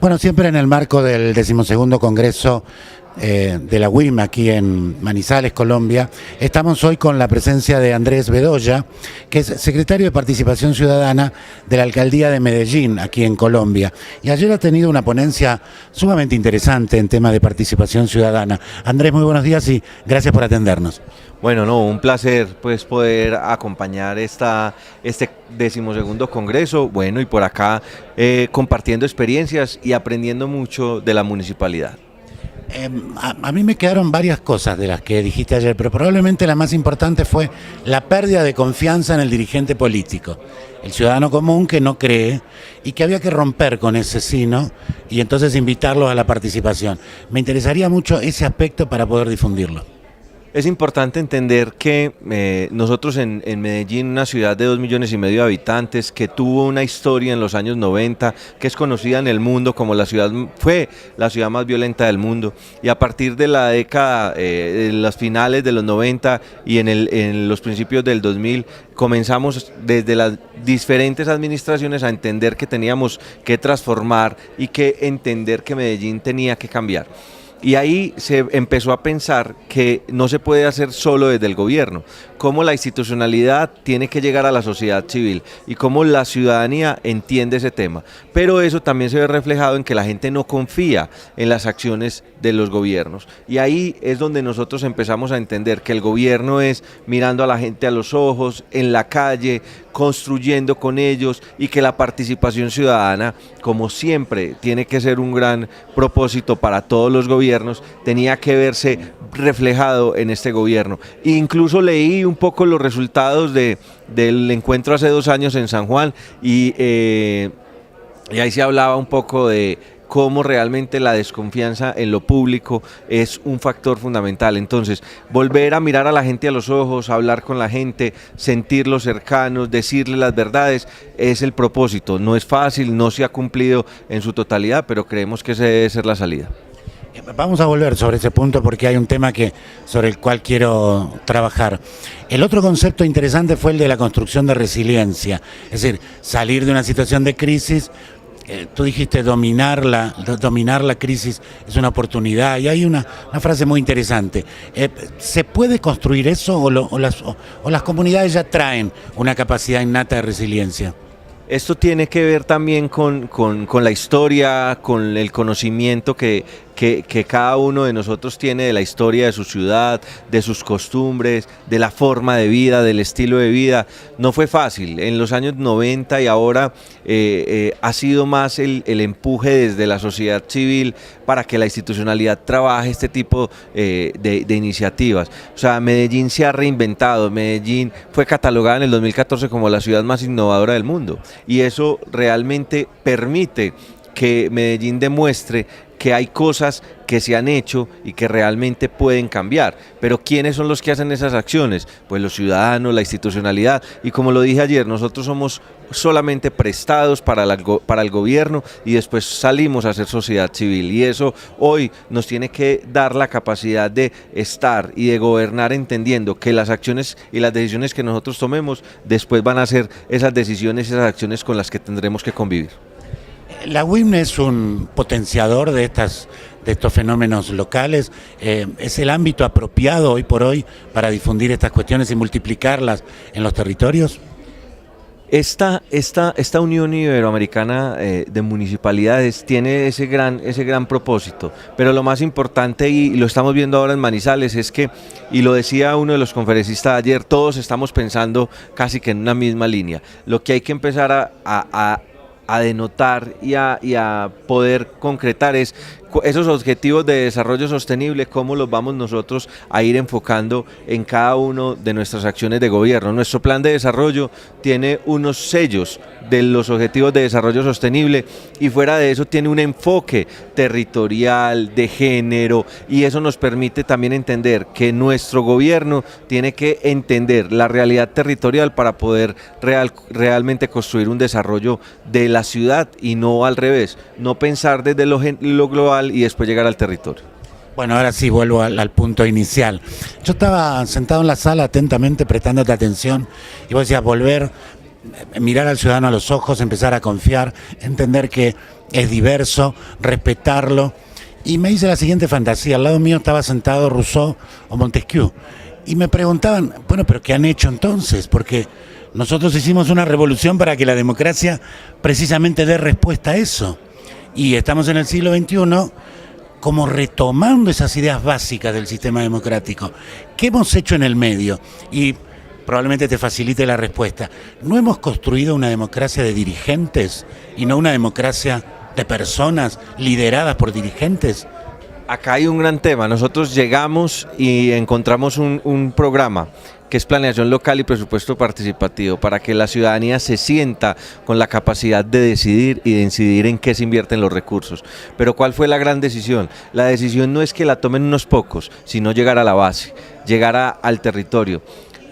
Bueno, siempre en el marco del 12º Congreso de la UIM aquí en Manizales, Colombia, estamos hoy con la presencia de Andrés Bedoya, que es secretario de Participación Ciudadana de la Alcaldía de Medellín, aquí en Colombia. Y ayer ha tenido una ponencia sumamente interesante en tema de participación ciudadana. Andrés, muy buenos días y gracias por atendernos. Bueno, no, un placer pues poder acompañar este 12º Congreso, bueno, y por acá compartiendo experiencias y aprendiendo mucho de la municipalidad. A mí me quedaron varias cosas de las que dijiste ayer, pero probablemente la más importante fue la pérdida de confianza en el dirigente político, el ciudadano común que no cree y que había que romper con ese sino y entonces invitarlos a la participación. Me interesaría mucho ese aspecto para poder difundirlo. Es importante entender que nosotros en Medellín, una ciudad de 2,5 millones de habitantes, que tuvo una historia en los años 90, que es conocida en el mundo como fue la ciudad más violenta del mundo, y a partir de la década, de las finales de los 90 y en los principios del 2000, comenzamos desde las diferentes administraciones a entender que teníamos que transformar y que entender que Medellín tenía que cambiar. Y ahí se empezó a pensar que no se puede hacer solo desde el gobierno, cómo la institucionalidad tiene que llegar a la sociedad civil y cómo la ciudadanía entiende ese tema. Pero eso también se ve reflejado en que la gente no confía en las acciones de los gobiernos. Y ahí es donde nosotros empezamos a entender que el gobierno es mirando a la gente a los ojos, en la calle, construyendo con ellos, y que la participación ciudadana, como siempre, tiene que ser un gran propósito para todos los gobiernos, tenía que verse reflejado en este gobierno. E incluso leí un poco los resultados del encuentro hace 2 años en San Juan y ahí se hablaba un poco de cómo realmente la desconfianza en lo público es un factor fundamental. Entonces, volver a mirar a la gente a los ojos, hablar con la gente, sentirlos cercanos, decirles las verdades, es el propósito. No es fácil, no se ha cumplido en su totalidad, pero creemos que esa debe ser la salida. Vamos a volver sobre ese punto porque hay un tema sobre el cual quiero trabajar. El otro concepto interesante fue el de la construcción de resiliencia, es decir, salir de una situación de crisis. Tú dijiste dominar la crisis es una oportunidad y hay una frase muy interesante. ¿Se puede construir eso o las comunidades ya traen una capacidad innata de resiliencia? Esto tiene que ver también con la historia, con el conocimiento que cada uno de nosotros tiene de la historia de su ciudad, de sus costumbres, de la forma de vida, del estilo de vida. No fue fácil, en los años 90 y ahora ha sido más el empuje desde la sociedad civil para que la institucionalidad trabaje este tipo de iniciativas. O sea, Medellín se ha reinventado, Medellín fue catalogada en el 2014 como la ciudad más innovadora del mundo y eso realmente permite que Medellín demuestre que hay cosas que se han hecho y que realmente pueden cambiar. Pero ¿quiénes son los que hacen esas acciones? Pues los ciudadanos, la institucionalidad. Y como lo dije ayer, nosotros somos solamente prestados para el gobierno y después salimos a hacer sociedad civil. Y eso hoy nos tiene que dar la capacidad de estar y de gobernar entendiendo que las acciones y las decisiones que nosotros tomemos después van a ser esas decisiones y esas acciones con las que tendremos que convivir. La UIM es un potenciador de estos fenómenos locales. ¿Es el ámbito apropiado hoy por hoy para difundir estas cuestiones y multiplicarlas en los territorios? Esta Unión Iberoamericana de Municipalidades tiene ese gran propósito, pero lo más importante, y lo estamos viendo ahora en Manizales, es que, y lo decía uno de los conferencistas ayer, todos estamos pensando casi que en una misma línea. Lo que hay que empezar a denotar y a poder concretar es esos objetivos de desarrollo sostenible, cómo los vamos nosotros a ir enfocando en cada uno de nuestras acciones de gobierno. Nuestro plan de desarrollo tiene unos sellos de los objetivos de desarrollo sostenible y fuera de eso tiene un enfoque territorial, de género, y eso nos permite también entender que nuestro gobierno tiene que entender la realidad territorial para poder realmente construir un desarrollo de la ciudad y no al revés, no pensar desde lo global y después llegar al territorio. Bueno, ahora sí vuelvo al punto inicial. Yo estaba sentado en la sala atentamente prestándote atención y vos decías volver, mirar al ciudadano a los ojos, empezar a confiar, entender que es diverso, respetarlo. Y me hice la siguiente fantasía, al lado mío estaba sentado Rousseau o Montesquieu, y me preguntaban, bueno, pero ¿qué han hecho entonces? Porque nosotros hicimos una revolución para que la democracia precisamente dé respuesta a eso. Y estamos en el siglo XXI como retomando esas ideas básicas del sistema democrático. ¿Qué hemos hecho en el medio? Y probablemente te facilite la respuesta. ¿No hemos construido una democracia de dirigentes y no una democracia de personas lideradas por dirigentes? Acá hay un gran tema. Nosotros llegamos y encontramos un programa que es planeación local y presupuesto participativo, para que la ciudadanía se sienta con la capacidad de decidir y de incidir en qué se invierten los recursos. Pero ¿cuál fue la gran decisión? La decisión no es que la tomen unos pocos, sino llegar a la base, llegar al territorio,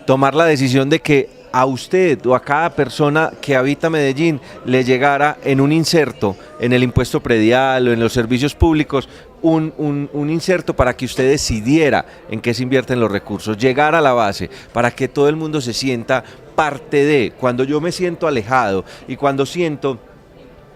tomar la decisión de que a usted o a cada persona que habita Medellín le llegara en un inserto, en el impuesto predial o en los servicios públicos, un inserto para que usted decidiera en qué se invierten los recursos, llegar a la base, para que todo el mundo se sienta parte de. Cuando yo me siento alejado y cuando siento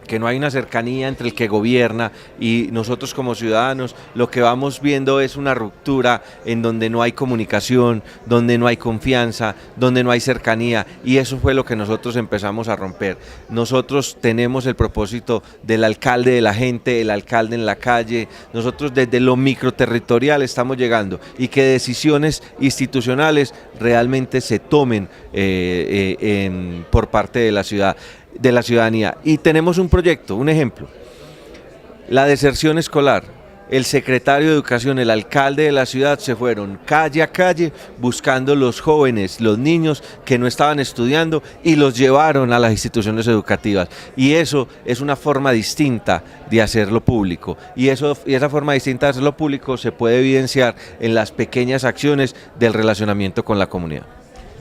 que no hay una cercanía entre el que gobierna y nosotros como ciudadanos, lo que vamos viendo es una ruptura en donde no hay comunicación, donde no hay confianza, donde no hay cercanía, y eso fue lo que nosotros empezamos a romper. Nosotros tenemos el propósito del alcalde de la gente, el alcalde en la calle. Nosotros desde lo microterritorial estamos llegando, y que decisiones institucionales realmente se tomen por parte de la ciudadanía. Y tenemos un proyecto, un ejemplo: la deserción escolar. El secretario de Educación, el alcalde de la ciudad se fueron calle a calle buscando los jóvenes, los niños que no estaban estudiando, y los llevaron a las instituciones educativas. Y eso es una forma distinta de hacerlo público. Y esa forma distinta de hacerlo público se puede evidenciar en las pequeñas acciones del relacionamiento con la comunidad.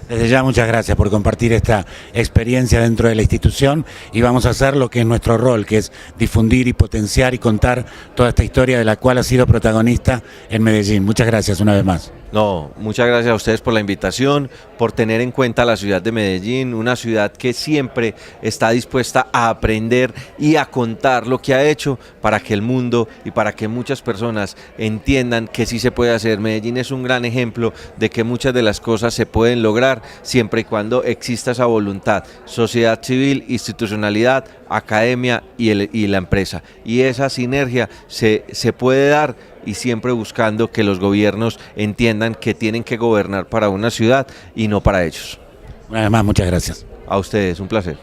Desde ya, muchas gracias por compartir esta experiencia dentro de la institución, y vamos a hacer lo que es nuestro rol, que es difundir y potenciar y contar toda esta historia de la cual ha sido protagonista en Medellín. Muchas gracias una vez más. No, muchas gracias a ustedes por la invitación, por tener en cuenta la ciudad de Medellín, una ciudad que siempre está dispuesta a aprender y a contar lo que ha hecho para que el mundo y para que muchas personas entiendan que sí se puede hacer. Medellín es un gran ejemplo de que muchas de las cosas se pueden lograr siempre y cuando exista esa voluntad, sociedad civil, institucionalidad, academia y la empresa. Y esa sinergia se puede dar, y siempre buscando que los gobiernos entiendan que tienen que gobernar para una ciudad y no para ellos. Una vez más, muchas gracias. A ustedes, un placer.